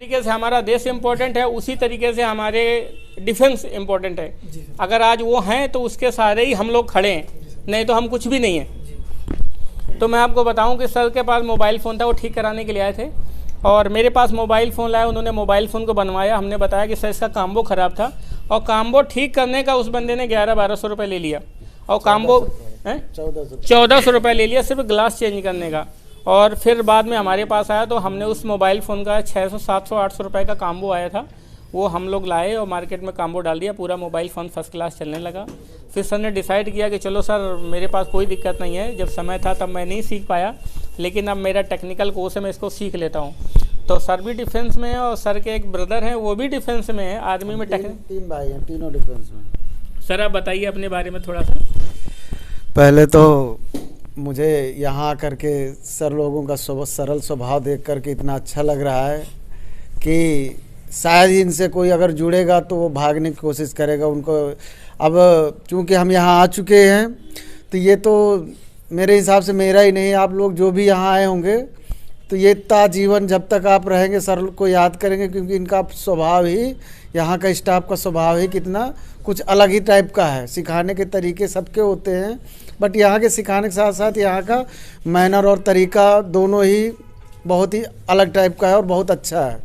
तरीके से हमारा देश इम्पोर्टेंट है, उसी तरीके से हमारे डिफेंस इम्पोर्टेंट है। अगर आज वो हैं तो उसके सहारे ही हम लोग खड़े हैं, नहीं तो हम कुछ भी नहीं हैं। तो मैं आपको बताऊं कि सर के पास मोबाइल फ़ोन था, वो ठीक कराने के लिए आए थे और मेरे पास मोबाइल फ़ोन लाया। उन्होंने मोबाइल फ़ोन को बनवाया। हमने बताया कि सर इसका काम्बो ख़राब था और काम्बो ठीक करने का उस बंदे ने 1100-1200 रुपये ले लिया और काम्बो 1400 रुपये ले लिया सिर्फ ग्लास चेंज करने का। और फिर बाद में हमारे पास आया तो हमने उस मोबाइल फ़ोन का 600, 700, 800 रुपये का काम्बो आया था, वो हम लोग लाए और मार्केट में काम्बो डाल दिया। पूरा मोबाइल फ़ोन फर्स्ट क्लास चलने लगा। फिर सर ने डिसाइड किया कि चलो सर मेरे पास कोई दिक्कत नहीं है, जब समय था तब मैं नहीं सीख पाया, लेकिन अब मेरा टेक्निकल कोर्स है, मैं इसको सीख लेता हूँ। तो सर भी डिफेंस में है और सर के एक ब्रदर हैं वो भी डिफेंस में है, आर्मी में। तीन भाई हैं, तीनों डिफेंस में। सर आप बताइए अपने बारे में थोड़ा सा। पहले तो मुझे यहाँ आकर के सर लोगों का सरल स्वभाव देख कर के इतना अच्छा लग रहा है कि शायद ही इनसे कोई अगर जुड़ेगा तो वो भागने की कोशिश करेगा उनको। अब चूँकि हम यहाँ आ चुके हैं तो ये तो मेरे हिसाब से मेरा ही नहीं, आप लोग जो भी यहाँ आए होंगे तो ये जीवन जब तक आप रहेंगे सर को याद करेंगे, क्योंकि इनका स्वभाव ही, यहाँ का स्टाफ का स्वभाव ही कितना कुछ अलग ही टाइप का है। सिखाने के तरीके सबके होते हैं, बट यहाँ के सिखाने के साथ साथ यहाँ का मैनर और तरीका दोनों ही बहुत ही अलग टाइप का है और बहुत अच्छा है।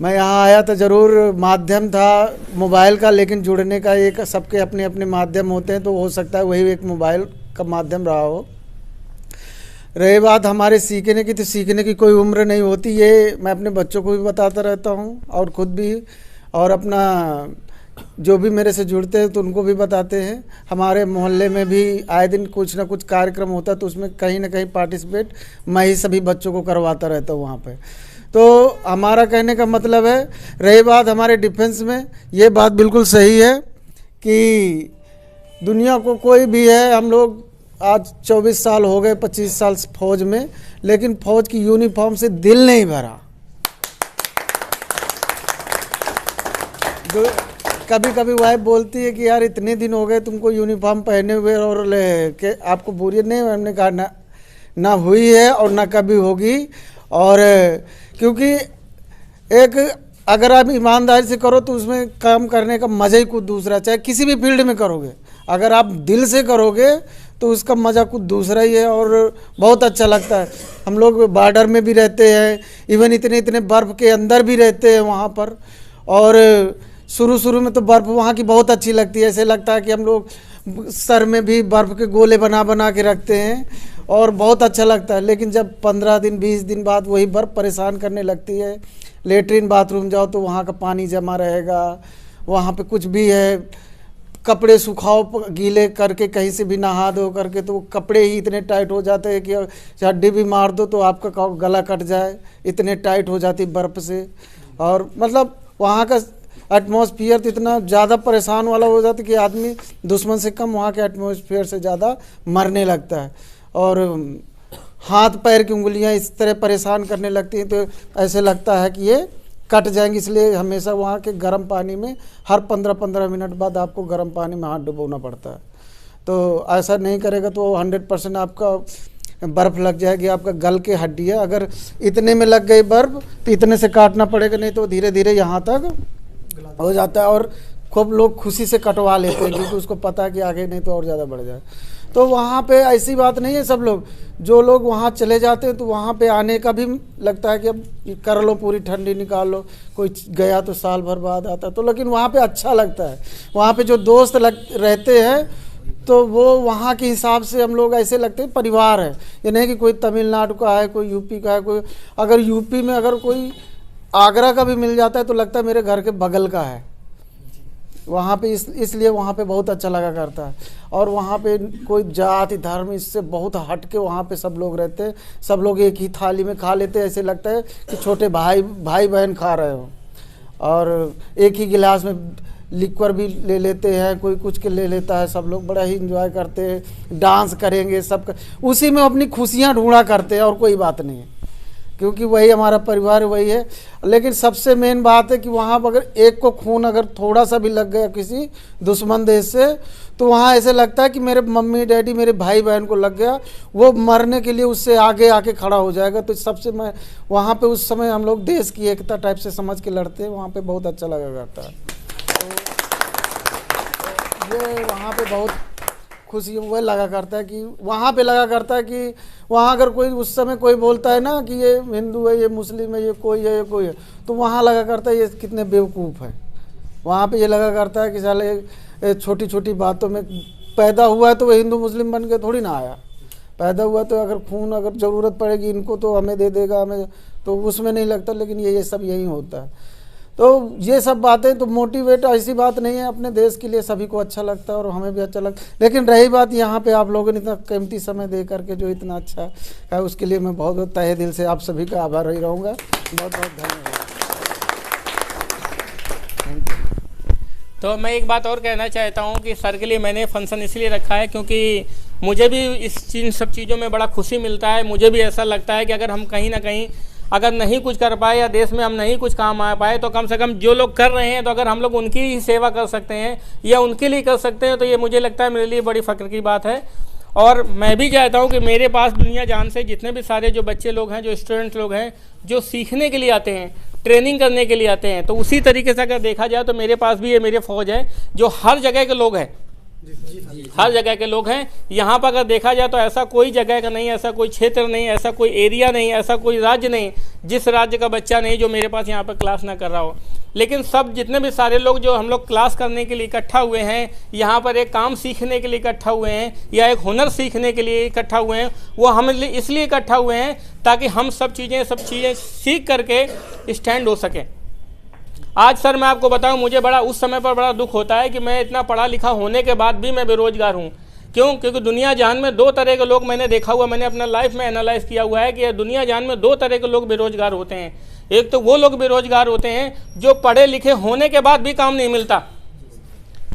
मैं यहाँ आया तो ज़रूर माध्यम था मोबाइल का, लेकिन जुड़ने का एक सबके अपने अपने माध्यम होते हैं, तो हो सकता है वही एक मोबाइल का माध्यम रहा हो। रही बात हमारे सीखने की, तो सीखने की कोई उम्र नहीं होती, ये मैं अपने बच्चों को भी बताता रहता हूँ और ख़ुद भी, और अपना जो भी मेरे से जुड़ते हैं तो उनको भी बताते हैं। हमारे मोहल्ले में भी आए दिन कुछ ना कुछ कार्यक्रम होता है तो उसमें कहीं ना कहीं पार्टिसिपेट मैं ही सभी बच्चों को करवाता रहता हूँ वहाँ पे। तो हमारा कहने का मतलब है, रही बात हमारे डिफेंस में, ये बात बिल्कुल सही है कि दुनिया को कोई भी है, हम लोग आज 24 साल हो गए, 25 साल फौज में, लेकिन फौज की यूनिफॉर्म से दिल नहीं भरा। कभी कभी वाइफ बोलती है कि यार इतने दिन हो गए तुमको यूनिफॉर्म पहने हुए और के आपको बोरियत नहीं। हमने कहा ना हुई है और ना कभी होगी। और क्योंकि एक अगर आप ईमानदारी से करो तो उसमें काम करने का मज़ा ही कुछ दूसरा, चाहे किसी भी फील्ड में करोगे, अगर आप दिल से करोगे तो उसका मज़ा कुछ दूसरा ही है और बहुत अच्छा लगता है। हम लोग बॉर्डर में भी रहते हैं, इवन इतने इतने बर्फ़ के अंदर भी रहते हैं वहाँ पर, और शुरू में तो बर्फ़ वहाँ की बहुत अच्छी लगती है। ऐसे लगता है कि हम लोग सर में भी बर्फ़ के गोले बना के रखते हैं और बहुत अच्छा लगता है। लेकिन जब 15 दिन 20 दिन बाद वही बर्फ़ परेशान करने लगती है, लेटरिन बाथरूम जाओ तो वहाँ का पानी जमा रहेगा, वहाँ पे कुछ भी है, कपड़े सुखाओ गीले करके कहीं से भी नहा दो करके, तो वो कपड़े ही इतने टाइट हो जाते हैं कि हड्डी भी मार दो तो आपका गला कट जाए, इतने टाइट हो जाती बर्फ़ से। और मतलब वहाँ का एटमॉस्फेयर तो इतना ज़्यादा परेशान वाला हो जाता है कि आदमी दुश्मन से कम वहाँ के एटमॉस्फेयर से ज़्यादा मरने लगता है। और हाथ पैर की उंगलियाँ इस तरह परेशान करने लगती हैं तो ऐसे लगता है कि ये कट जाएंगी। इसलिए हमेशा वहाँ के गर्म पानी में हर 15-15 मिनट बाद आपको गर्म पानी में हाथ डुबोना पड़ता है। तो ऐसा नहीं करेगा तो 100% आपका बर्फ़ लग जाएगी, आपका गल के हड्डी है। अगर इतने में लग गई बर्फ़ तो इतने से काटना पड़ेगा, नहीं तो धीरे धीरे यहाँ तक हो जाता है। और खूब लोग खुशी से कटवा लेते हैं क्योंकि उसको पता है कि आगे नहीं तो और ज़्यादा बढ़ जाए। तो वहाँ पे ऐसी बात नहीं है, सब लोग जो लोग वहाँ चले जाते हैं तो वहाँ पे आने का भी लगता है कि अब कर लो, पूरी ठंडी निकाल लो। कोई गया तो साल भर बाद आता, तो लेकिन वहाँ पे अच्छा लगता है। वहाँ पे जो दोस्त रहते हैं तो वो वहाँ के हिसाब से हम लोग ऐसे लगते हैं परिवार है। ये नहीं कि कोई तमिलनाडु का है, कोई यूपी का है, कोई अगर यूपी में अगर कोई आगरा का भी मिल जाता है तो लगता है मेरे घर के बगल का है वहाँ पे। इसलिए वहाँ पे बहुत अच्छा लगा करता है। और वहाँ पे कोई जाति धर्म इससे बहुत हट के वहाँ पे सब लोग रहते हैं, सब लोग एक ही थाली में खा लेते हैं। ऐसे लगता है कि छोटे भाई बहन खा रहे हो, और एक ही गिलास में लिक्वर भी ले लेते हैं, कोई कुछ के ले लेता है। सब लोग बड़ा ही इंजॉय करते हैं, डांस करेंगे सब उसी में अपनी खुशियाँ ढूंढा करते हैं और कोई बात नहीं है। क्योंकि वही हमारा परिवार वही है। लेकिन सबसे मेन बात है कि वहाँ पर अगर एक को खून अगर थोड़ा सा भी लग गया किसी दुश्मन देश से, तो वहाँ ऐसे लगता है कि मेरे मम्मी डैडी मेरे भाई बहन को लग गया, वो मरने के लिए उससे आगे आके खड़ा हो जाएगा। तो सबसे मैं वहाँ पे उस समय हम लोग देश की एकता टाइप से समझ के लड़ते हैं, वहाँ पे बहुत अच्छा लगा करता है। तो ये वहाँ पे बहुत खुशी वह लगा करता है कि वहाँ पे लगा करता है कि वहाँ अगर कोई उस समय कोई बोलता है ना कि ये हिंदू है, ये मुस्लिम है, ये कोई है, ये कोई है, तो वहाँ लगा करता है ये कितने बेवकूफ़ हैं। वहाँ पे ये लगा करता है कि साले छोटी छोटी बातों में पैदा हुआ है तो वो हिंदू मुस्लिम बन के थोड़ी ना आया। पैदा हुआ तो अगर खून अगर ज़रूरत पड़ेगी इनको तो हमें दे देगा, हमें तो उसमें नहीं लगता। लेकिन ये सब यही होता है। तो ये सब बातें तो मोटिवेट ऐसी बात नहीं है, अपने देश के लिए सभी को अच्छा लगता है और हमें भी अच्छा लगता है। लेकिन रही बात यहाँ पे आप लोगों ने इतना कीमती समय दे करके जो इतना अच्छा है, उसके लिए मैं बहुत बहुत तहे दिल से आप सभी का आभार ही रहूँगा। बहुत बहुत धन्यवाद। Thank you. तो मैं एक बात और कहना चाहता हूँ कि सर के लिए मैंने फंक्शन इसलिए रखा है क्योंकि मुझे भी इन सब चीज़ों में बड़ा खुशी मिलता है। मुझे भी ऐसा लगता है कि अगर हम कहीं ना कहीं अगर नहीं कुछ कर पाए या देश में हम नहीं कुछ काम आ पाए, तो कम से कम जो लोग कर रहे हैं तो अगर हम लोग उनकी ही सेवा कर सकते हैं या उनके लिए कर सकते हैं, तो ये मुझे लगता है मेरे लिए बड़ी फ़ख्र की बात है। और मैं भी चाहता हूँ कि मेरे पास दुनिया जान से जितने भी सारे जो बच्चे लोग हैं, जो स्टूडेंट लोग हैं, जो सीखने के लिए आते हैं, ट्रेनिंग करने के लिए आते हैं, तो उसी तरीके से अगर देखा जाए तो मेरे पास भी ये मेरे फ़ौज है जो हर जगह के लोग हैं, हर जगह के लोग हैं। यहाँ पर अगर देखा जाए तो ऐसा कोई जगह का नहीं, ऐसा कोई क्षेत्र नहीं, ऐसा कोई एरिया नहीं, ऐसा कोई राज्य नहीं जिस राज्य का बच्चा नहीं जो मेरे पास यहाँ पर क्लास ना कर रहा हो। लेकिन सब जितने भी सारे लोग जो हम लोग क्लास करने के लिए इकट्ठा हुए हैं, यहाँ पर एक काम सीखने के लिए इकट्ठा हुए हैं या एक हुनर सीखने के लिए इकट्ठा हुए हैं, वो हम इसलिए इकट्ठा हुए हैं ताकि हम सब चीज़ें सीख करके स्टैंड हो सकें। आज सर मैं आपको बताऊं, मुझे बड़ा उस समय पर बड़ा दुख होता है कि मैं इतना पढ़ा लिखा होने के बाद भी मैं बेरोज़गार हूं। क्यों? क्योंकि दुनिया जान में दो तरह के लोग मैंने देखा हुआ, मैंने अपना लाइफ में एनालाइज किया हुआ है कि दुनिया जान में दो तरह के लोग बेरोज़गार होते हैं। एक तो वो लोग बेरोज़गार होते हैं जो पढ़े लिखे होने के बाद भी काम नहीं मिलता,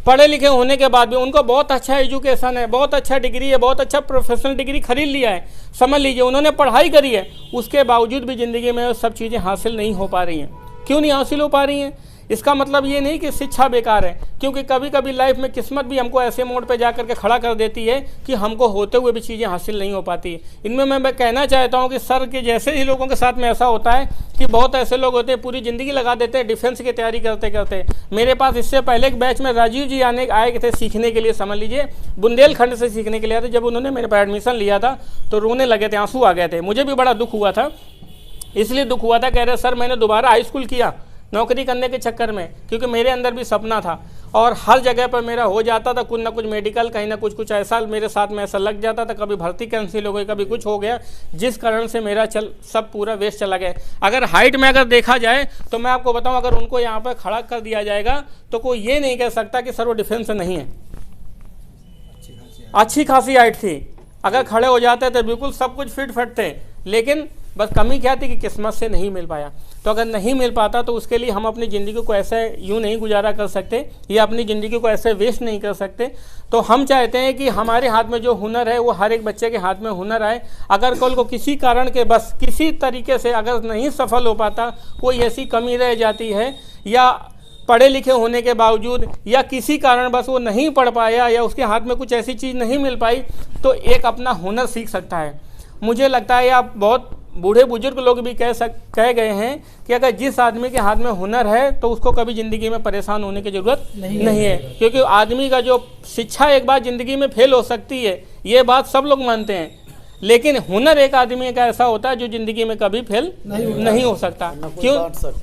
पढ़े लिखे होने के बाद भी उनको बहुत अच्छा एजुकेशन है, बहुत अच्छा डिग्री है, बहुत अच्छा प्रोफेशनल डिग्री खरीद लिया है, समझ लीजिए उन्होंने पढ़ाई करी है, उसके बावजूद भी ज़िंदगी में सब चीज़ें हासिल नहीं हो पा रही हैं। क्यों नहीं हासिल हो पा रही हैं? इसका मतलब ये नहीं कि शिक्षा बेकार है, क्योंकि कभी कभी लाइफ में किस्मत भी हमको ऐसे मोड़ पे जा करके खड़ा कर देती है कि हमको होते हुए भी चीज़ें हासिल नहीं हो पाती। इनमें मैं कहना चाहता हूँ कि सर के जैसे ही लोगों के साथ में ऐसा होता है कि बहुत ऐसे लोग होते हैं पूरी ज़िंदगी लगा देते हैं डिफेंस की तैयारी करते करते। मेरे पास इससे पहले एक बैच में राजीव जी आए थे सीखने के लिए, समझ लीजिए बुंदेलखंड से सीखने के लिए आए थे। जब उन्होंने मेरे पास एडमिशन लिया था तो रोने लगे थे, आंसू आ गए थे। मुझे भी बड़ा दुख हुआ था, इसलिए दुख हुआ था, कह रहे सर मैंने दोबारा हाई स्कूल किया नौकरी करने के चक्कर में, क्योंकि मेरे अंदर भी सपना था और हर जगह पर मेरा हो जाता था कुछ ना कुछ मेडिकल, कहीं ना कुछ ऐसा मेरे साथ में ऐसा लग जाता था, कभी भर्ती कैंसिल हो गई, कभी कुछ हो गया, जिस कारण से मेरा सब पूरा वेस्ट चला गया। अगर हाइट में अगर देखा जाए तो मैं आपको बताऊं, अगर उनको यहाँ पर खड़ा कर दिया जाएगा तो कोई ये नहीं कह सकता कि सर वो डिफेंस से नहीं है। अच्छी खासी हाइट थी, अगर खड़े हो जाते तो बिल्कुल सब कुछ फिट फट थे, लेकिन बस कमी क्या थी कि किस्मत से नहीं मिल पाया। तो अगर नहीं मिल पाता तो उसके लिए हम अपनी ज़िंदगी को ऐसे यूँ नहीं गुजारा कर सकते या अपनी ज़िंदगी को ऐसे वेस्ट नहीं कर सकते। तो हम चाहते हैं कि हमारे हाथ में जो हुनर है वो हर एक बच्चे के हाथ में हुनर आए। अगर कल को किसी कारण के बस किसी तरीके से अगर नहीं सफल हो पाता, कोई ऐसी कमी रह जाती है या पढ़े लिखे होने के बावजूद या किसी कारण बस वो नहीं पढ़ पाया या उसके हाथ में कुछ ऐसी चीज़ नहीं मिल पाई, तो एक अपना हुनर सीख सकता है। मुझे लगता है आप बहुत बूढ़े बुजुर्ग लोग भी कह गए हैं कि अगर जिस आदमी के हाथ में हुनर है तो उसको कभी ज़िंदगी में परेशान होने की ज़रूरत नहीं है, क्योंकि आदमी का जो शिक्षा एक बार ज़िंदगी में फेल हो सकती है, ये बात सब लोग मानते हैं, लेकिन हुनर एक आदमी का ऐसा होता है जो ज़िंदगी में कभी फेल नहीं हो सकता। क्यों?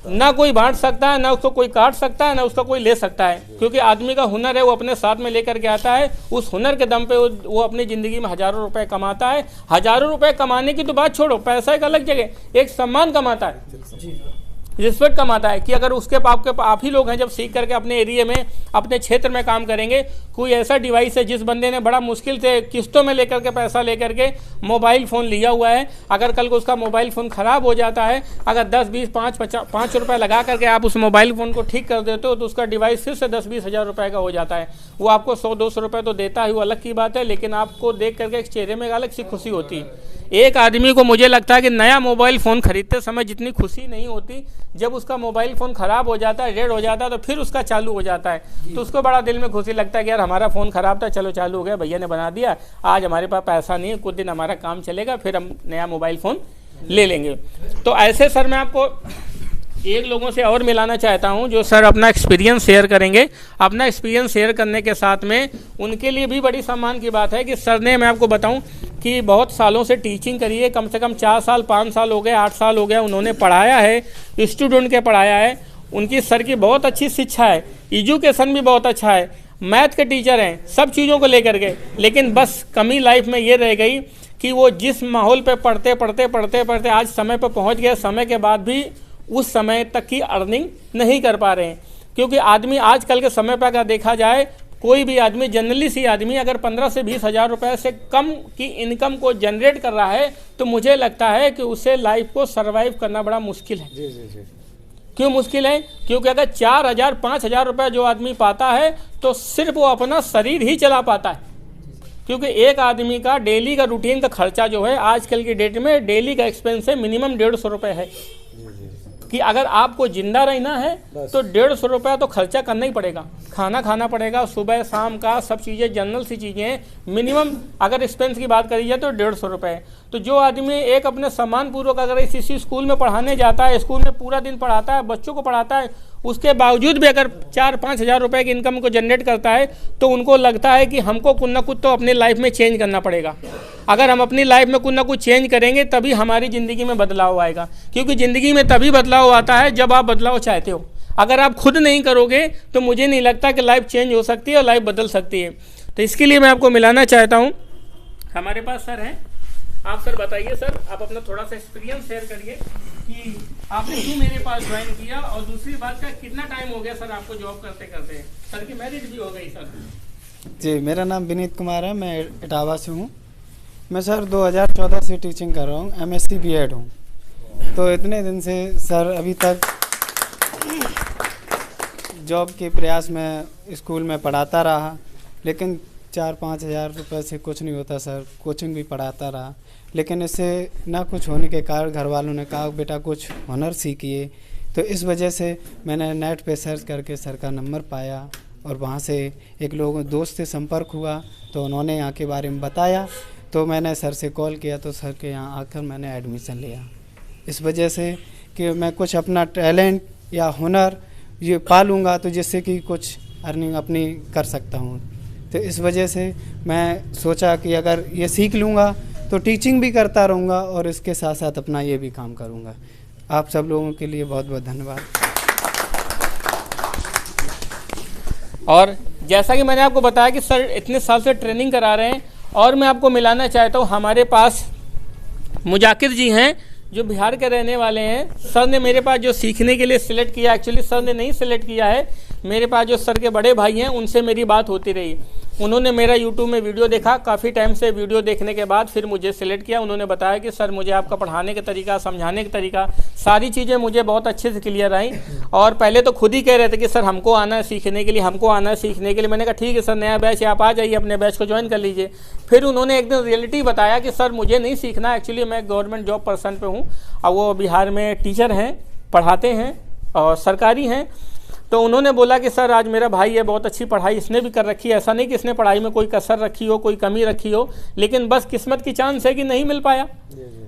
ना कोई बांट सकता है, ना उसको कोई काट सकता है, ना उसको कोई ले सकता है, क्योंकि आदमी का हुनर है वो अपने साथ में लेकर के आता है। उस हुनर के दम पे वो अपनी ज़िंदगी में हज़ारों रुपए कमाता है। हज़ारों रुपए कमाने की तो बात छोड़ो, पैसा एक अलग जगह, एक सम्मान कमाता है, रिस्पेक्ट कमाता है कि अगर उसके आप ही लोग हैं जब सीख करके अपने एरिया में अपने क्षेत्र में काम करेंगे। कोई ऐसा डिवाइस है जिस बंदे ने बड़ा मुश्किल से किस्तों में लेकर के पैसा लेकर के मोबाइल फ़ोन लिया हुआ है, अगर कल को उसका मोबाइल फ़ोन ख़राब हो जाता है, अगर 10, 20, 5 रुपये लगा करके आप उस मोबाइल फ़ोन को ठीक कर देते हो तो उसका डिवाइस फिर से 10-20 हज़ार रुपये का हो जाता है। वो आपको 100-200 रुपये तो देता है, वो अलग की बात है, लेकिन आपको देख करके एक चेहरे में अलग सी खुशी होती है। एक आदमी को मुझे लगता है कि नया मोबाइल फ़ोन खरीदते समय जितनी खुशी नहीं होती, जब उसका मोबाइल फ़ोन ख़राब हो जाता है, डेड हो जाता है, तो फिर उसका चालू हो जाता है, तो उसको बड़ा दिल में खुशी लगता है कि यार हमारा फ़ोन ख़राब था, चलो चालू हो गया, भैया ने बना दिया, आज हमारे पास पैसा नहीं है, कुछ दिन हमारा काम चलेगा, फिर हम नया मोबाइल फ़ोन ले लेंगे। तो ऐसे सर मैं आपको एक लोगों से और मिलाना चाहता हूं जो सर अपना एक्सपीरियंस शेयर करेंगे। अपना एक्सपीरियंस शेयर करने के साथ में उनके लिए भी बड़ी सम्मान की बात है कि सर ने, मैं आपको बताऊं कि बहुत सालों से टीचिंग करी है, कम से कम 4 साल 5 साल हो गए, 8 साल हो गया उन्होंने पढ़ाया है, स्टूडेंट के पढ़ाया है। उनकी सर की बहुत अच्छी शिक्षा है, एजुकेशन भी बहुत अच्छा है, मैथ के टीचर हैं, सब चीज़ों को लेकर के। लेकिन बस कमी लाइफ में ये रह गई कि वो जिस माहौल पे पढ़ते आज समय पर पहुँच गए, समय के बाद भी उस समय तक की अर्निंग नहीं कर पा रहे हैं। क्योंकि आदमी आजकल के समय पर अगर देखा जाए, कोई भी आदमी, जनरली सी आदमी अगर 15 से 20 हज़ार रुपये से कम की इनकम को जनरेट कर रहा है, तो मुझे लगता है कि उसे लाइफ को सर्वाइव करना बड़ा मुश्किल है। जी। क्यों मुश्किल है? क्योंकि अगर 4,000 5,000 रुपये जो आदमी पाता है, तो सिर्फ वो अपना शरीर ही चला पाता है। क्योंकि एक आदमी का डेली का रूटीन का खर्चा जो है आजकल की डेट में, डेली का एक्सपेंस है मिनिमम 150 रुपये है। कि अगर आपको जिंदा रहना है तो 150 रुपया तो खर्चा करना ही पड़ेगा, खाना खाना पड़ेगा, सुबह शाम का सब चीज़ें, जनरल सी चीज़ें हैं। मिनिमम अगर एक्सपेंस की बात करी जाए तो 150 रुपये। तो जो आदमी एक अपने सम्मान पूर्वक अगर इसी स्कूल में पढ़ाने जाता है, स्कूल में पूरा दिन पढ़ाता है, बच्चों को पढ़ाता है, उसके बावजूद भी अगर 4-5 हज़ार रुपये की इनकम को जनरेट करता है, तो उनको लगता है कि हमको कुछ ना कुछ तो अपनी लाइफ में चेंज करना पड़ेगा। अगर हम अपनी लाइफ में कुछ ना कुछ चेंज करेंगे तभी हमारी ज़िंदगी में बदलाव आएगा। क्योंकि ज़िंदगी में तभी बदलाव आता है जब आप बदलाव चाहते हो। अगर आप खुद नहीं करोगे तो मुझे नहीं लगता कि लाइफ चेंज हो सकती है और लाइफ बदल सकती है। तो इसके लिए मैं आपको मिलाना चाहता हूँ, हमारे पास सर हैं। आप सर बताइए, सर आप अपना थोड़ा सा एक्सपीरियंस शेयर करिए कि आपने क्यों मेरे पास ज्वाइन किया, और दूसरी बात का कितना टाइम हो गया सर आपको जॉब करते करते? सर की मैरिज भी हो गई सर। जी, मेरा नाम विनीत कुमार है, मैं इटावा से हूँ। मैं सर 2014 से टीचिंग कर रहा हूँ, MSc B.Ed हूँ। तो इतने दिन से सर अभी तक जॉब के प्रयास में स्कूल में पढ़ाता रहा, लेकिन 4-5 हज़ार रुपये से कुछ नहीं होता सर। कोचिंग भी पढ़ाता रहा, लेकिन इससे ना कुछ होने के कारण घर वालों ने कहा बेटा कुछ हुनर सीखिए। तो इस वजह से मैंने नेट पे सर्च करके सर का नंबर पाया, और वहाँ से एक दोस्त से संपर्क हुआ, तो उन्होंने यहाँ के बारे में बताया, तो मैंने सर से कॉल किया, तो सर के यहाँ आकर मैंने एडमिशन लिया। इस वजह से कि मैं कुछ अपना टैलेंट या हुनर ये पालूँगा, तो जिससे कि कुछ अर्निंग अपनी कर सकता हूँ। तो इस वजह से मैं सोचा कि अगर ये सीख लूँगा तो टीचिंग भी करता रहूँगा और इसके साथ साथ अपना ये भी काम करूँगा। आप सब लोगों के लिए बहुत बहुत धन्यवाद। और जैसा कि मैंने आपको बताया कि सर इतने साल से ट्रेनिंग करा रहे हैं, और मैं आपको मिलाना चाहता हूँ, हमारे पास मुजाकिर जी हैं जो बिहार के रहने वाले हैं। सर ने मेरे पास जो सीखने के लिए सिलेक्ट किया, एक्चुअली सर ने नहीं सिलेक्ट किया है, मेरे पास जो सर के बड़े भाई हैं उनसे मेरी बात होती रही। उन्होंने मेरा यूट्यूब में वीडियो देखा, काफ़ी टाइम से वीडियो देखने के बाद फिर मुझे सिलेक्ट किया। उन्होंने बताया कि सर मुझे आपका पढ़ाने का तरीका, समझाने का तरीका, सारी चीज़ें मुझे बहुत अच्छे से क्लियर आई। और पहले तो खुद ही कह रहे थे कि सर हमको आना है सीखने के लिए, हमको आना है सीखने के लिए। मैंने कहा ठीक है सर, नया बैच है, आप आ जाइए, अपने बैच को ज्वाइन कर लीजिए। फिर उन्होंने एक दिन रियलिटी बताया कि सर मुझे नहीं सीखना, एक्चुअली मैं गवर्नमेंट जॉब पर्सन पे हूँ, और वो बिहार में टीचर हैं, पढ़ाते हैं और सरकारी हैं। तो उन्होंने बोला कि सर आज मेरा भाई है, बहुत अच्छी पढ़ाई इसने भी कर रखी है, ऐसा नहीं कि इसने पढ़ाई में कोई कसर रखी हो, कोई कमी रखी हो, लेकिन बस किस्मत की चांस है कि नहीं मिल पाया।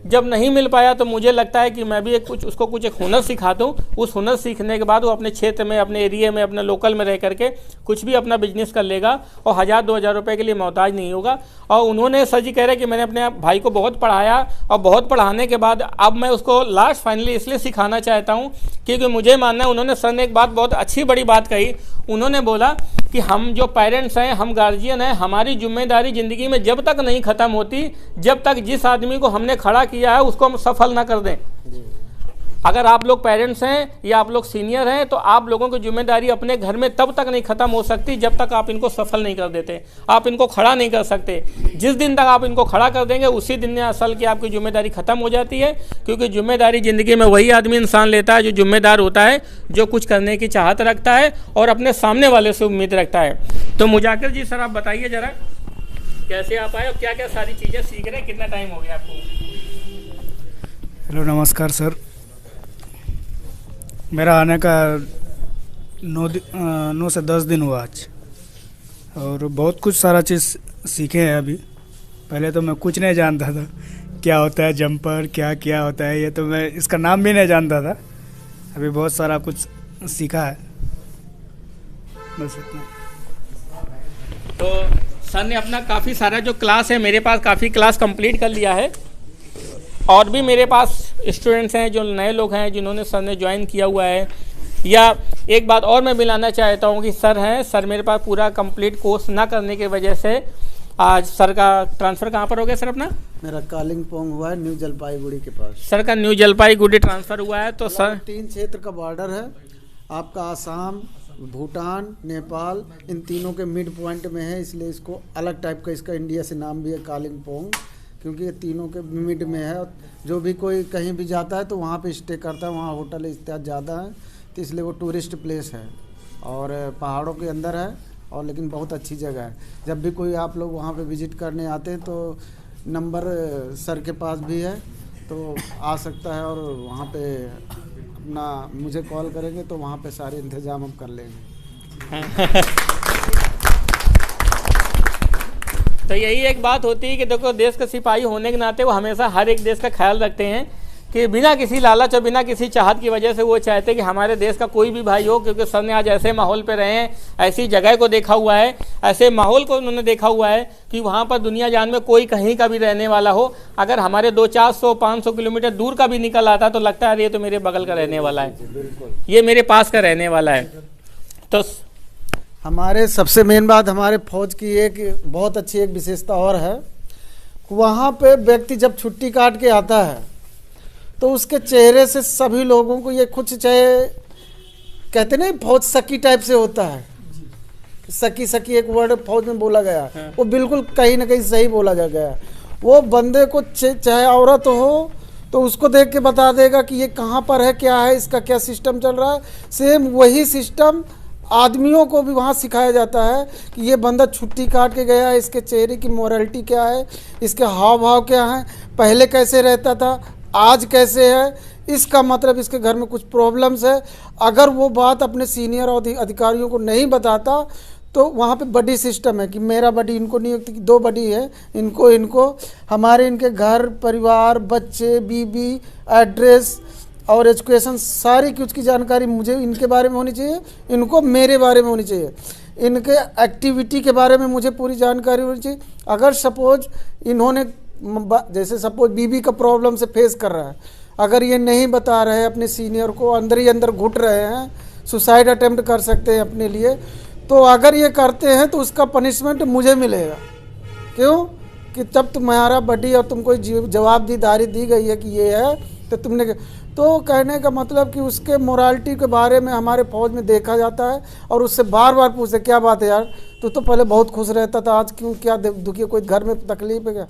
जब नहीं मिल पाया तो मुझे लगता है कि मैं भी उसको कुछ एक हुनर सिखा दूँ। उस हुनर सीखने के बाद वो अपने क्षेत्र में, अपने एरिया में, अपने लोकल में रह करके कुछ भी अपना बिजनेस कर लेगा और 1,000-2,000 रुपये के लिए मोहताज नहीं होगा। और उन्होंने सर जी कह रहे कि मैंने अपने भाई को बहुत पढ़ाया, और बहुत पढ़ाने के बाद अब मैं उसको लास्ट फाइनली इसलिए सिखाना चाहता हूँ क्योंकि मुझे मानना है, उन्होंने सर ने एक बात बहुत अच्छी बड़ी बात कही। उन्होंने बोला कि हम जो पेरेंट्स हैं, हम गार्जियन हैं, हमारी जिम्मेदारी ज़िंदगी में जब तक नहीं ख़त्म होती, जब तक जिस आदमी को हमने खड़ा किया है उसको हम सफल ना कर दें। अगर आप लोग पेरेंट्स हैं या आप लोग सीनियर हैं, तो आप लोगों की जिम्मेदारी अपने घर में तब तक नहीं ख़त्म हो सकती जब तक आप इनको सफल नहीं कर देते, आप इनको खड़ा नहीं कर सकते। जिस दिन तक आप इनको खड़ा कर देंगे उसी दिन असल की आपकी जिम्मेदारी ख़त्म हो जाती है। क्योंकि जिम्मेदारी ज़िंदगी में वही आदमी इंसान लेता है जो जिम्मेदार होता है, जो कुछ करने की चाहत रखता है और अपने सामने वाले से उम्मीद रखता है। तो मुजाकिर जी सर आप बताइए ज़रा कैसे आप आए और क्या क्या सारी चीज़ें सीख रहे हैं, कितना टाइम हो गया आपको? हेलो नमस्कार सर। मेरा आने का 9 से 10 दिन हुआ आज, और बहुत कुछ सारा चीज़ सीखे हैं अभी। पहले तो मैं कुछ नहीं जानता था, क्या होता है जंपर, क्या क्या होता है, ये तो मैं इसका नाम भी नहीं जानता था। अभी बहुत सारा कुछ सीखा है, बस इतना। तो सर ने अपना काफ़ी सारा जो क्लास है, मेरे पास काफ़ी क्लास कंप्लीट कर लिया है, और भी मेरे पास स्टूडेंट्स हैं जो नए लोग हैं जिन्होंने सर ने ज्वाइन किया हुआ है। या एक बात और मैं मिलाना चाहता हूँ कि सर मेरे पास पूरा कंप्लीट कोर्स ना करने की वजह से आज सर का ट्रांसफ़र कहाँ पर हो गया सर अपना? मेरा कालिंगपोंग हुआ है, न्यू जलपाईगुड़ी के पास। सर का न्यू जलपाईगुड़ी ट्रांसफ़र हुआ है। तो सर 3 क्षेत्र का बॉर्डर है आपका, आसाम, भूटान, नेपाल, इन तीनों के मिड पॉइंट में है, इसलिए इसको अलग टाइप का इसका इंडिया से नाम भी है कालिंगपोंग, क्योंकि ये तीनों के मिड में है। जो भी कोई कहीं भी जाता है तो वहाँ पे स्टे करता है, वहाँ होटल इत्यादि ज़्यादा है, तो इसलिए वो टूरिस्ट प्लेस है और पहाड़ों के अंदर है, और लेकिन बहुत अच्छी जगह है। जब भी कोई आप लोग वहाँ पे विज़िट करने आते हैं तो नंबर सर के पास भी है, तो आ सकता है, और वहाँ पे अपना मुझे कॉल करेंगे तो वहाँ पे सारे इंतज़ाम हम कर लेंगे। तो यही एक बात होती है कि देखो, देश का सिपाही होने के नाते वो हमेशा हर एक देश का ख्याल रखते हैं कि बिना किसी लालच और बिना किसी चाहत की वजह से वो चाहते हैं कि हमारे देश का कोई भी भाई हो, क्योंकि सर ने आज ऐसे माहौल पे रहे हैं, ऐसी जगह को देखा हुआ है, ऐसे माहौल को उन्होंने देखा हुआ है कि वहाँ पर दुनिया जान में कोई कहीं का भी रहने वाला हो, अगर हमारे 200-400-500 किलोमीटर दूर का भी निकल आता है तो लगता है ये तो मेरे बगल का रहने वाला है, ये मेरे पास का रहने वाला है। तो हमारे सबसे मेन बात हमारे फौज की एक बहुत अच्छी एक विशेषता और है, वहाँ पे व्यक्ति जब छुट्टी काट के आता है तो उसके चेहरे से सभी लोगों को ये कुछ, चाहे कहते नहीं फौज सकी टाइप से होता है, सकी एक वर्ड फौज में बोला गया, वो बिल्कुल कहीं ना कहीं सही बोला जा गया। वो बंदे को चाहे औरत हो तो उसको देख के बता देगा कि ये कहाँ पर है, क्या है, इसका क्या सिस्टम चल रहा है। सेम वही सिस्टम आदमियों को भी वहाँ सिखाया जाता है कि ये बंदा छुट्टी काट के गया है, इसके चेहरे की मोरालिटी क्या है, इसके हाव भाव क्या है, पहले कैसे रहता था, आज कैसे है, इसका मतलब इसके घर में कुछ प्रॉब्लम्स है। अगर वो बात अपने सीनियर अधिकारियों को नहीं बताता तो वहाँ पे बडी सिस्टम है कि मेरा बडी इनको नियुक्त की, 2 बडी है, इनको हमारे इनके घर परिवार, बच्चे, बीबी, एड्रेस और एजुकेशन, सारी कुछ की जानकारी मुझे इनके बारे में होनी चाहिए, इनको मेरे बारे में होनी चाहिए, इनके एक्टिविटी के बारे में मुझे पूरी जानकारी होनी चाहिए। अगर सपोज इन्होंने, जैसे सपोज बीबी का प्रॉब्लम से फेस कर रहा है, अगर ये नहीं बता रहे अपने सीनियर को, अंदर ही अंदर घुट रहे हैं, सुसाइड अटेम्प्ट कर सकते हैं अपने लिए, तो अगर ये करते हैं तो उसका पनिशमेंट मुझे मिलेगा। क्यों कि जब तुम्हारा बडी और तुमको जवाबदेही दी गई है कि ये है, तो तुमने, तो कहने का मतलब कि उसके मोरालिटी के बारे में हमारे फौज में देखा जाता है, और उससे बार बार पूछते क्या बात है यार, तू तो पहले बहुत खुश रहता था, आज क्यों, क्या दुखी, कोई घर में तकलीफ है क्या,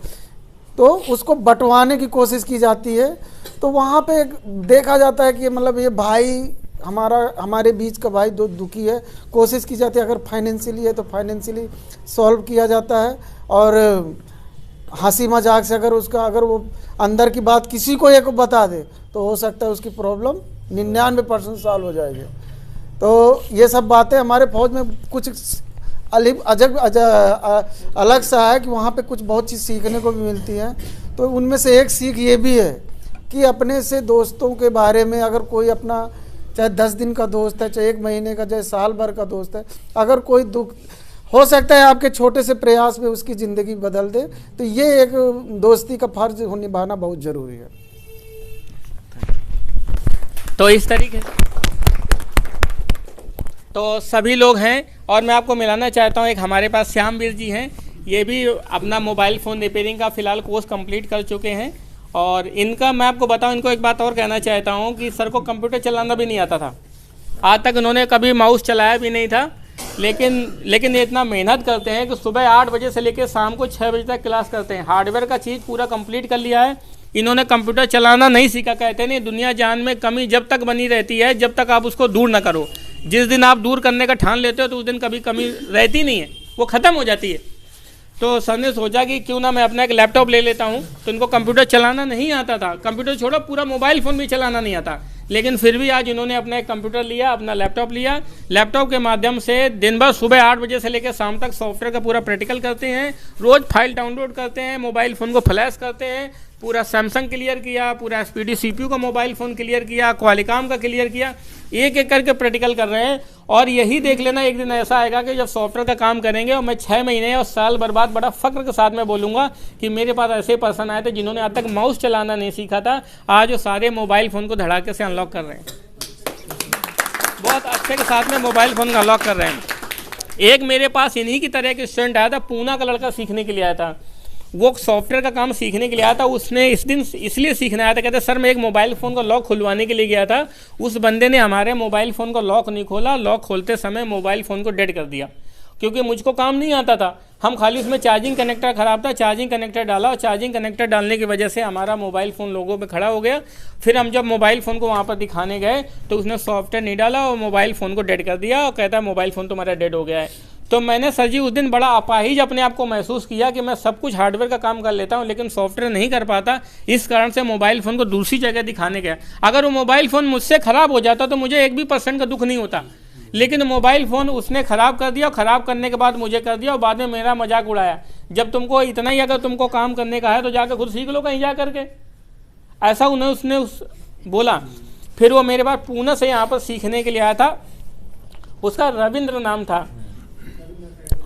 तो उसको बंटवाने की कोशिश की जाती है। तो वहाँ पे देखा जाता है कि मतलब ये भाई हमारे बीच का भाई दुखी है, कोशिश की जाती है, अगर फाइनेंशियली है तो फाइनेंशियली सॉल्व किया जाता है, और हंसी मजाक से अगर वो अंदर की बात किसी को एक बता दे तो हो सकता है उसकी प्रॉब्लम 99% सॉल्व हो जाएगी। तो ये सब बातें हमारे फौज में कुछ अलग सा है कि वहाँ पे कुछ बहुत चीज़ सीखने को भी मिलती है। तो उनमें से एक सीख ये भी है कि अपने से दोस्तों के बारे में, अगर कोई अपना चाहे 10 दिन का दोस्त है, चाहे 1 महीने का, चाहे साल भर का दोस्त है, अगर कोई दुख हो सकता है आपके छोटे से प्रयास में उसकी ज़िंदगी बदल दे, तो ये एक दोस्ती का फर्ज निभाना बहुत ज़रूरी है। तो इस तरीके तो सभी लोग हैं, और मैं आपको मिलाना चाहता हूँ, एक हमारे पास श्यामवीर जी हैं, ये भी अपना मोबाइल फ़ोन रिपेयरिंग का फ़िलहाल कोर्स कंप्लीट कर चुके हैं। और इनका मैं आपको बताऊं, इनको एक बात और कहना चाहता हूं कि सर को कंप्यूटर चलाना भी नहीं आता था, आज तक इन्होंने कभी माउस चलाया भी नहीं था, लेकिन ये इतना मेहनत करते हैं कि सुबह 8 बजे से लेकर शाम को 6 बजे तक क्लास करते हैं। हार्डवेयर का चीज़ पूरा कंप्लीट कर लिया है। इन्होंने कंप्यूटर चलाना नहीं सीखा, कहते नहीं दुनिया जान में कमी जब तक बनी रहती है जब तक आप उसको दूर ना करो। जिस दिन आप दूर करने का ठान लेते हो तो उस दिन कभी कमी रहती नहीं है, वो ख़त्म हो जाती है। तो सर ने सोचा कि क्यों ना मैं अपना एक लैपटॉप ले लेता हूँ। तो इनको कंप्यूटर चलाना नहीं आता था, कंप्यूटर छोड़ो पूरा मोबाइल फ़ोन भी चलाना नहीं आता, लेकिन फिर भी आज इन्होंने अपना एक कंप्यूटर लिया, अपना लैपटॉप लिया। लैपटॉप के माध्यम से दिन भर सुबह 8 बजे से लेकर शाम तक सॉफ्टवेयर का पूरा प्रैक्टिकल करते हैं, रोज़ फाइल डाउनलोड करते हैं, मोबाइल फ़ोन को फ्लैश करते हैं, पूरा सैमसंग क्लियर किया, पूरा एसपीडी सीपीयू का मोबाइल फ़ोन क्लियर किया, क्वालिकॉम का क्लियर किया, एक एक करके प्रैक्टिकल कर रहे हैं। और यही देख लेना एक दिन ऐसा आएगा कि जब सॉफ्टवेयर का काम करेंगे और मैं 6 महीने और साल बर्बाद बड़ा फ़ख्र के साथ में बोलूँगा कि मेरे पास ऐसे पर्सन आए थे जिन्होंने आज तक माउस चलाना नहीं सीखा था, आज वो सारे मोबाइल फ़ोन को धड़ाके से अनलॉक कर रहे हैं, बहुत अच्छे के साथ में मोबाइल फ़ोन का अनलॉक कर रहे हैं। एक मेरे पास इन्हीं की तरह के स्टूडेंट आया था, पूना का लड़का सीखने के लिए आया था, वो सॉफ्टवेयर का काम सीखने के लिए आया था। उसने इस दिन इसलिए सीखने आया था, कहते सर मैं एक मोबाइल फ़ोन का लॉक खुलवाने के लिए गया था, उस बंदे ने हमारे मोबाइल फ़ोन का लॉक नहीं खोला, लॉक खोलते समय मोबाइल फ़ोन को डेड कर दिया, क्योंकि मुझको काम नहीं आता था। हम खाली उसमें चार्जिंग कनेक्टर ख़राब था, चार्जिंग कनेक्टर डाला और चार्जिंग कनेक्टर डालने की वजह से हमारा मोबाइल फ़ोन लोगों पे खड़ा हो गया। फिर हम जब मोबाइल फ़ोन को वहाँ पर दिखाने गए तो उसने सॉफ्टवेयर नहीं डाला और मोबाइल फ़ोन को डेड कर दिया और कहता है मोबाइल फ़ोन तुम्हारा डेड हो गया है। तो मैंने सर जी उस दिन बड़ा अपाहिज अपने आप को महसूस किया कि मैं सब कुछ हार्डवेयर का काम कर लेता हूँ लेकिन सॉफ्टवेयर नहीं कर पाता, इस कारण से मोबाइल फ़ोन को दूसरी जगह दिखाने गया। अगर वो मोबाइल फ़ोन मुझसे ख़राब हो जाता तो मुझे 1% का दुख नहीं होता, लेकिन मोबाइल फ़ोन उसने ख़राब कर दिया और ख़राब करने के बाद मुझे कर दिया और बाद में मेरा मजाक उड़ाया। जब तुमको इतना ही अगर तुमको काम करने का है तो जाकर खुद सीख लो कहीं जा करके, ऐसा उसने बोला। फिर वो मेरे पास पूना से यहाँ पर सीखने के लिए आया था, उसका रविंद्र नाम था,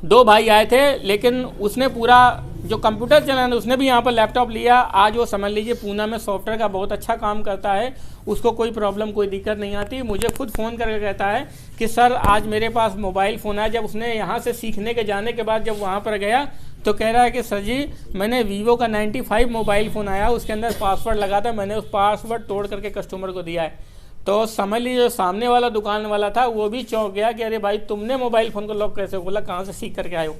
2 भाई आए थे, लेकिन उसने पूरा जो कंप्यूटर चलाना उसने भी यहाँ पर लैपटॉप लिया। आज वो समझ लीजिए पूना में सॉफ्टवेयर का बहुत अच्छा काम करता है, उसको कोई प्रॉब्लम कोई दिक्कत नहीं आती। मुझे खुद फ़ोन करके कहता है कि सर आज मेरे पास मोबाइल फ़ोन है। जब उसने यहाँ से सीखने के जाने के बाद जब वहाँ पर गया तो कह रहा है कि सर जी मैंने वीवो का 95 मोबाइल फ़ोन आया, उसके अंदर पासवर्ड लगा था, मैंने उस पासवर्ड तोड़ करके कस्टमर को दिया है। तो समझ लीजिए जो सामने वाला दुकान वाला था वो भी चौंक गया कि अरे भाई तुमने मोबाइल फ़ोन को लॉक कैसे खोला, कहाँ से सीख करके आए हो।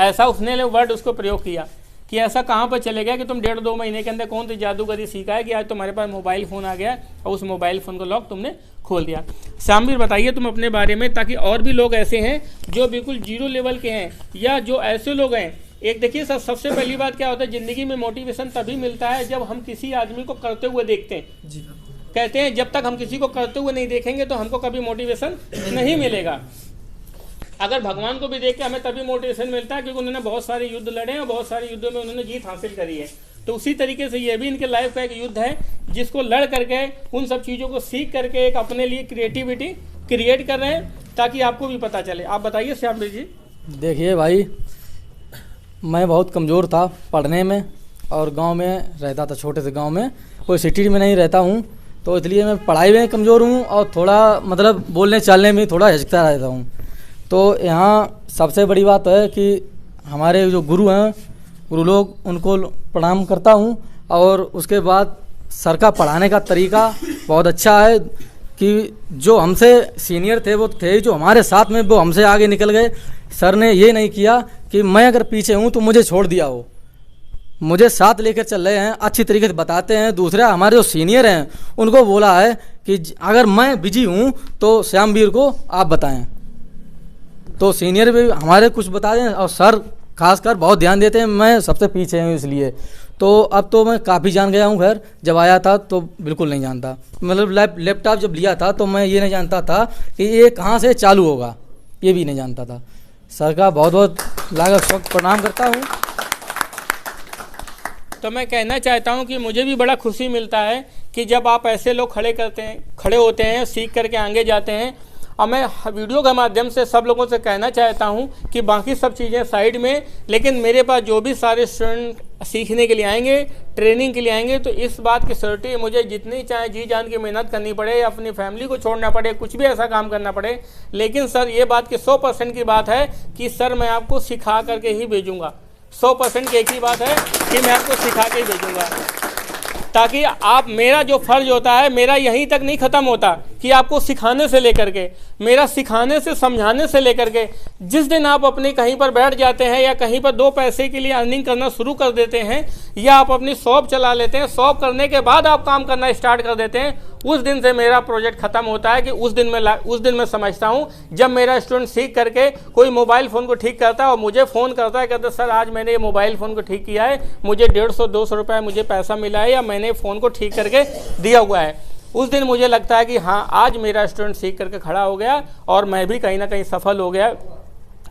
ऐसा उसने वर्ड उसको प्रयोग किया कि ऐसा कहाँ पर चले गया कि तुम 1.5-2 महीने के अंदर कौन सी जादूगरी सीखा है कि आज तुम्हारे पास मोबाइल फ़ोन आ गया और उस मोबाइल फ़ोन को लॉक तुमने खोल दिया। शामिर बताइए तुम अपने बारे में, ताकि और भी लोग ऐसे हैं जो बिल्कुल 0 लेवल के हैं या जो ऐसे लोग हैं। एक देखिए सर, सबसे पहली बात क्या होता है, ज़िंदगी में मोटिवेशन तभी मिलता है जब हम किसी आदमी को करते हुए देखते हैं। जी कहते हैं जब तक हम किसी को करते हुए नहीं देखेंगे तो हमको कभी मोटिवेशन नहीं मिलेगा। अगर भगवान को भी देख के हमें तभी मोटिवेशन मिलता है क्योंकि उन्होंने बहुत सारे युद्ध लड़े हैं और बहुत सारे युद्धों में उन्होंने जीत हासिल करी है। तो उसी तरीके से ये भी इनके लाइफ का एक युद्ध है जिसको लड़ करके उन सब चीज़ों को सीख करके एक अपने लिए क्रिएटिविटी क्रिएट कर रहे हैं ताकि आपको भी पता चले। आप बताइए श्यामवीर जी। देखिए भाई, मैं बहुत कमज़ोर था पढ़ने में और गांव में रहता था, छोटे से गांव में, कोई सिटी में नहीं रहता हूं, तो इसलिए मैं पढ़ाई में कमज़ोर हूं और थोड़ा मतलब बोलने चालने में थोड़ा हिचकता रहता हूं। तो यहाँ सबसे बड़ी बात है कि हमारे जो गुरु हैं, गुरु लोग, उनको प्रणाम करता हूं। और उसके बाद सर का पढ़ाने का तरीका बहुत अच्छा है कि जो हमसे सीनियर थे वो थे, जो हमारे साथ में वो हमसे आगे निकल गए। सर ने ये नहीं किया कि मैं अगर पीछे हूँ तो मुझे छोड़ दिया हो, मुझे साथ लेकर चल रहे हैं, अच्छी तरीके से बताते हैं। दूसरा, हमारे जो सीनियर हैं उनको बोला है कि अगर मैं बिजी हूँ तो श्यामवीर को आप बताएं, तो सीनियर भी हमारे कुछ बता दें और सर खासकर बहुत ध्यान देते हैं। मैं सबसे पीछे हूँ इसलिए। तो अब तो मैं काफ़ी जान गया हूँ। खैर जब आया था तो बिल्कुल नहीं जानता, मतलब लैपटॉप जब लिया था तो मैं ये नहीं जानता था कि ये कहाँ से चालू होगा, ये भी नहीं जानता था। सर का बहुत बहुत लागत प्रणाम करता हूँ। तो मैं कहना चाहता हूं कि मुझे भी बड़ा खुशी मिलता है कि जब आप ऐसे लोग खड़े होते हैं, सीख करके आगे जाते हैं। और मैं वीडियो के माध्यम से सब लोगों से कहना चाहता हूं कि बाकी सब चीज़ें साइड में, लेकिन मेरे पास जो भी सारे स्टूडेंट सीखने के लिए आएंगे, ट्रेनिंग के लिए आएंगे, तो इस बात की श्योरिटी मुझे जितनी चाहे जी जान की मेहनत करनी पड़े, अपनी फैमिली को छोड़ना पड़े, कुछ भी ऐसा काम करना पड़े, लेकिन सर ये बात की 100% की बात है कि सर मैं आपको सिखा करके ही भेजूँगा। 100% की एक ही बात है कि मैं आपको सिखा के ही भेजूँगा। ताकि आप, मेरा जो फ़र्ज होता है मेरा यहीं तक नहीं ख़त्म होता कि आपको सिखाने से लेकर के, मेरा सिखाने से, समझाने से लेकर के, जिस दिन आप अपनी कहीं पर बैठ जाते हैं या कहीं पर 2 पैसे के लिए अर्निंग करना शुरू कर देते हैं या आप अपनी शॉप चला लेते हैं, शॉप करने के बाद आप काम करना स्टार्ट कर देते हैं, उस दिन से मेरा प्रोजेक्ट ख़त्म होता है कि उस दिन मैं समझता हूँ जब मेरा स्टूडेंट सीख करके कोई मोबाइल फ़ोन को ठीक करता है और मुझे फ़ोन करता है, कहता है सर आज मैंने ये मोबाइल फ़ोन को ठीक किया है, मुझे 150-200 रुपये मुझे पैसा मिला है या मैंने फ़ोन को ठीक करके दिया हुआ है, उस दिन मुझे लगता है कि हाँ आज मेरा स्टूडेंट सीख करके खड़ा हो गया और मैं भी कहीं ना कहीं सफल हो गया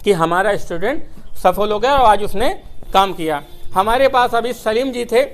कि हमारा स्टूडेंट सफल हो गया और आज उसने काम किया। हमारे पास अभी सलीम जी थे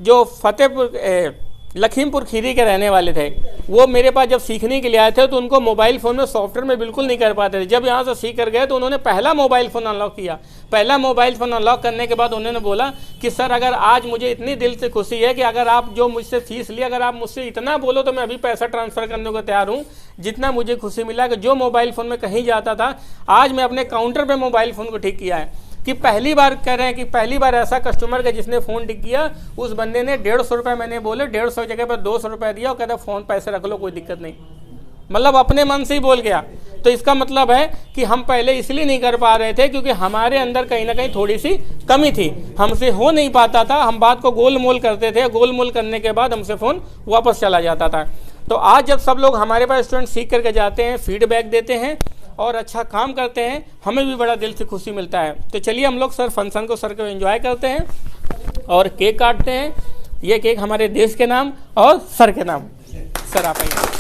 जो फतेहपुर लखीमपुर खीरी के रहने वाले थे। वो मेरे पास जब सीखने के लिए आए थे तो उनको मोबाइल फ़ोन में सॉफ्टवेयर में बिल्कुल नहीं कर पाते थे। जब यहाँ से सीख कर गए तो उन्होंने पहला मोबाइल फ़ोन अनलॉक किया। पहला मोबाइल फ़ोन अनलॉक करने के बाद उन्होंने बोला कि सर अगर आज मुझे इतनी दिल से खुशी है कि अगर आप जो मुझसे फीस ली, अगर आप मुझसे इतना बोलो तो मैं अभी पैसा ट्रांसफ़र करने को तैयार हूँ। जितना मुझे खुशी मिला कि जो मोबाइल फ़ोन में कहीं जाता था आज मैं अपने काउंटर पर मोबाइल फ़ोन को ठीक किया है। कि पहली बार कह रहे हैं कि पहली बार ऐसा कस्टमर का जिसने फ़ोन ठीक किया, उस बंदे ने 150 रुपये, मैंने बोले 150 जगह पर 200 रुपये दिया और कहता फ़ोन पैसे रख लो कोई दिक्कत नहीं, मतलब अपने मन से ही बोल गया। तो इसका मतलब है कि हम पहले इसलिए नहीं कर पा रहे थे क्योंकि हमारे अंदर कहीं ना कहीं थोड़ी सी कमी थी, हमसे हो नहीं पाता था, हम बात को गोल मोल करते थे, गोल मोल करने के बाद हमसे फ़ोन वापस चला जाता था। तो आज जब सब लोग हमारे पास स्टूडेंट सीख करके जाते हैं, फीडबैक देते हैं और अच्छा काम करते हैं, हमें भी बड़ा दिल से खुशी मिलता है। तो चलिए हम लोग सर फंक्शन को सर को एंजॉय करते हैं और केक काटते हैं। ये केक हमारे देश के नाम और सर के नाम। सर आप आइए।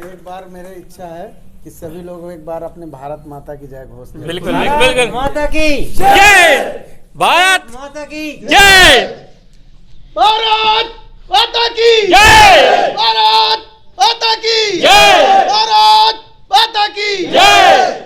एक बार मेरी इच्छा है कि सभी लोग एक बार अपने भारत माता की जय घोष करें। बिल्कुल बिल्कुल। माता की जय, भारत माता की जय, भारत माता की जय, भारत माता की जय, भारत माता की जय।